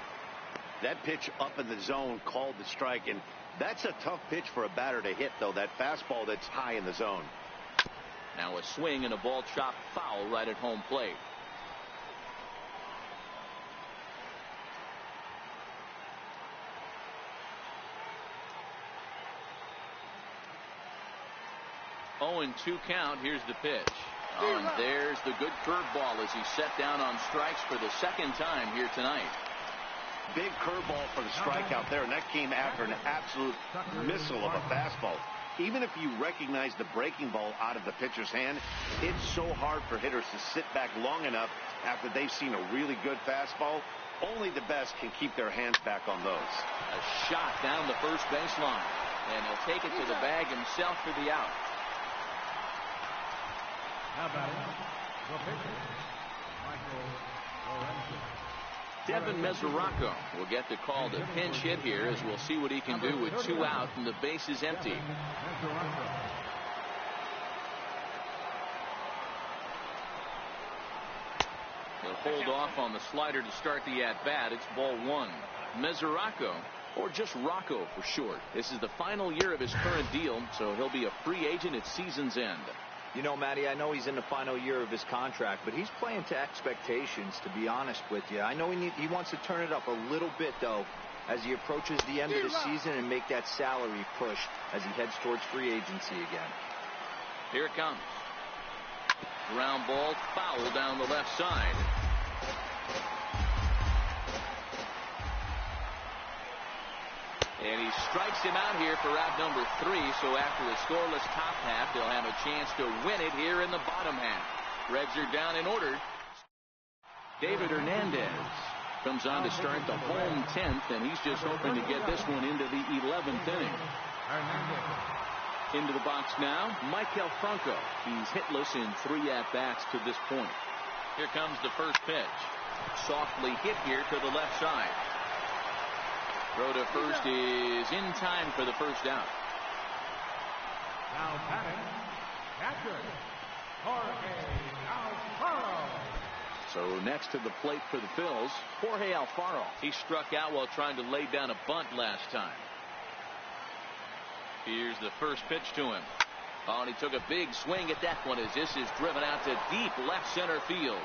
That pitch up in the zone called the strike, and that's a tough pitch for a batter to hit, though, that fastball that's high in the zone. Now a swing and a ball chopped foul right at home plate. Oh, and 2 count. Here's the pitch. Oh, and there's the good curveball as he's set down on strikes for the second time here tonight. Big curveball for the strikeout there, and that came after an absolute missile of a fastball. Even if you recognize the breaking ball out of the pitcher's hand, it's so hard for hitters to sit back long enough after they've seen a really good fastball. Only the best can keep their hands back on those. A shot down the first baseline, and he'll take it to the bag himself for the out. How about it? The pitcher, Michael Lorenzen. Devin Mesoraco will get the call to pinch hit here, as we'll see what he can do with 2 out and the base is empty. He'll hold off on the slider to start the at-bat. It's ball 1. Mesoraco, or just Rocco for short, this is the final year of his current deal, so he'll be a free agent at season's end. You know, Matty, I know he's in the final year of his contract, but he's playing to expectations, to be honest with you. I know he wants to turn it up a little bit, though, as he approaches the end of the season and make that salary push as he heads towards free agency again. Here it comes. Ground ball, foul down the left side. And he strikes him out here for out number 3. So after a scoreless top half, they'll have a chance to win it here in the bottom half. Reds are down in order. David Hernandez comes on to start the home 10th, and he's just hoping to get this one into the 11th inning. Into the box now, Maikel Franco. He's hitless in 3 at-bats to this point. Here comes the first pitch. Softly hit here to the left side. Throw to first is in time for the first out. Now batting, catcher, Jorge Alfaro. So next to the plate for the Phils, Jorge Alfaro. He struck out while trying to lay down a bunt last time. Here's the first pitch to him. Oh, and he took a big swing at that one as this is driven out to deep left center field.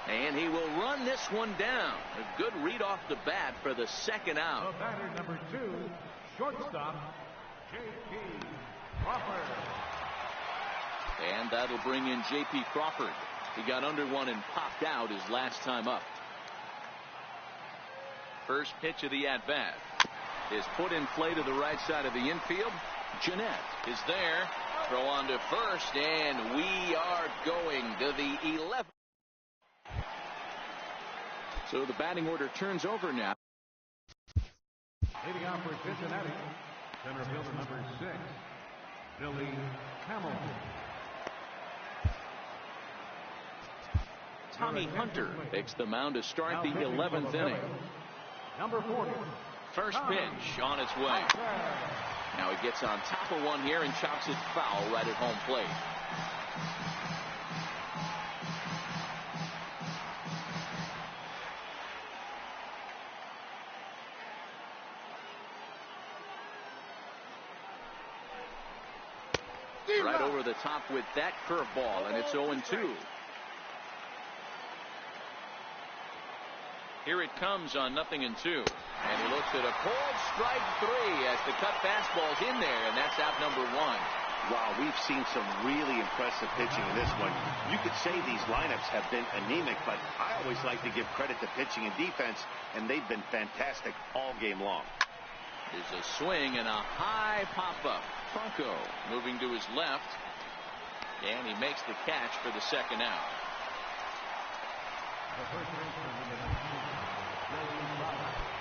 And he will run this one down. A good read off the bat for the second out. The batter number 2, shortstop, J.P. Crawford. And that'll bring in J.P. Crawford. He got under one and popped out his last time up. First pitch of the at-bat is put in play to the right side of the infield. Jeanette is there. Throw on to first, and we are going to the 11th. So the batting order turns over now. Leading off for Cincinnati, center fielder number 6, Billy Hamilton. Tommy Hunter takes the mound to start the 11th inning. Number 40. First pitch on its way. Now he gets on top of one here and chops it foul right at home plate. Right over the top with that curveball, and it's 0-2. Here it comes on 0-2. And he looks at a cold strike 3 as the cut fastball's in there, and that's out number 1. Wow, we've seen some really impressive pitching in this one. You could say these lineups have been anemic, but I always like to give credit to pitching and defense, and they've been fantastic all game long. There's a swing and a high pop-up. Franco moving to his left, and he makes the catch for the second out.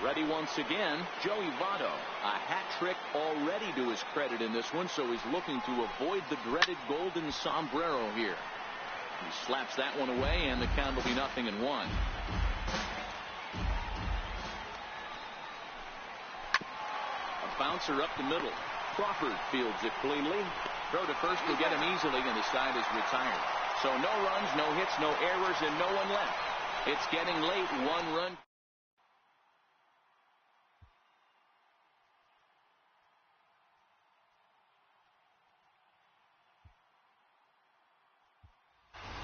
Ready once again, Joey Votto. A hat trick already to his credit in this one, so he's looking to avoid the dreaded golden sombrero here. He slaps that one away, and the count will be 0-1. A bouncer up the middle. Crawford fields it cleanly. Throw to first will get him easily, and the side is retired. So no runs, no hits, no errors, and no one left. It's getting late. 1 run.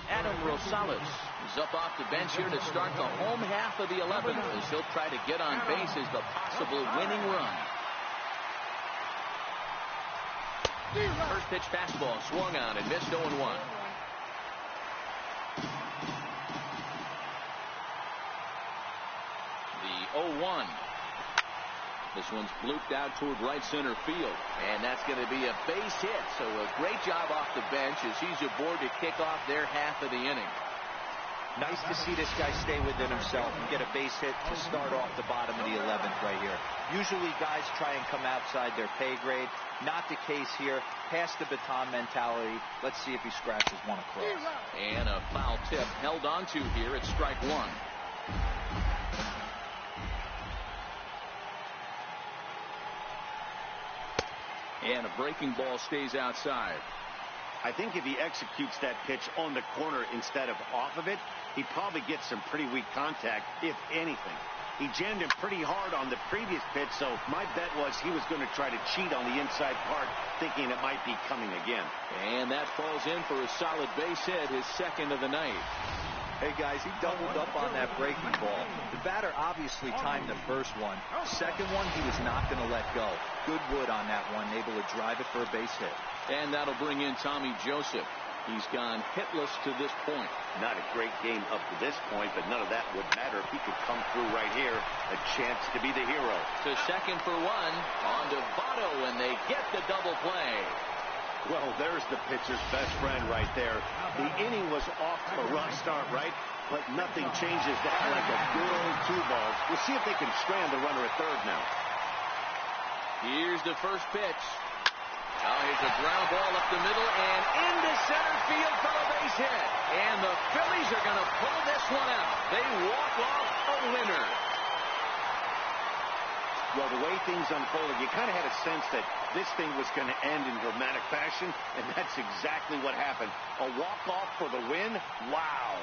Adam Rosales is up off the bench here to start the home half of the 11th as he'll try to get on base as the possible winning run. First pitch fastball swung on and missed 0-1. The 0-1. This one's blooped out toward right center field. And that's going to be a base hit. So a great job off the bench as he's aboard to kick off their half of the inning. Nice to see this guy stay within himself and get a base hit to start off the bottom of the 11th right here. Usually guys try and come outside their pay grade. Not the case here. Pass the baton mentality. Let's see if he scratches one across. And a foul tip held onto here at strike one. And a breaking ball stays outside. I think if he executes that pitch on the corner instead of off of it, he probably gets some pretty weak contact, if anything. He jammed him pretty hard on the previous pitch, so my bet was he was going to try to cheat on the inside part, thinking it might be coming again. And that falls in for a solid base hit, his second of the night. Hey, guys, he doubled up on that breaking ball. The batter obviously timed the first one. Second one, he was not going to let go. Good wood on that one, able to drive it for a base hit. And that'll bring in Tommy Joseph. He's gone hitless to this point. Not a great game up to this point, but none of that would matter if he could come through right here. A chance to be the hero. To second for one. On to Votto, and they get the double play. Well, there's the pitcher's best friend right there. The inning was off to a rough start, right? But nothing changes that like a good old 2-ball. We'll see if they can strand the runner at third now. Here's the first pitch. Oh, here's a ground ball up the middle and into center field for a base hit. And the Phillies are going to pull this one out. They walk off a winner. Well, the way things unfolded, you kind of had a sense that this thing was going to end in dramatic fashion, and that's exactly what happened. A walk-off for the win? Wow.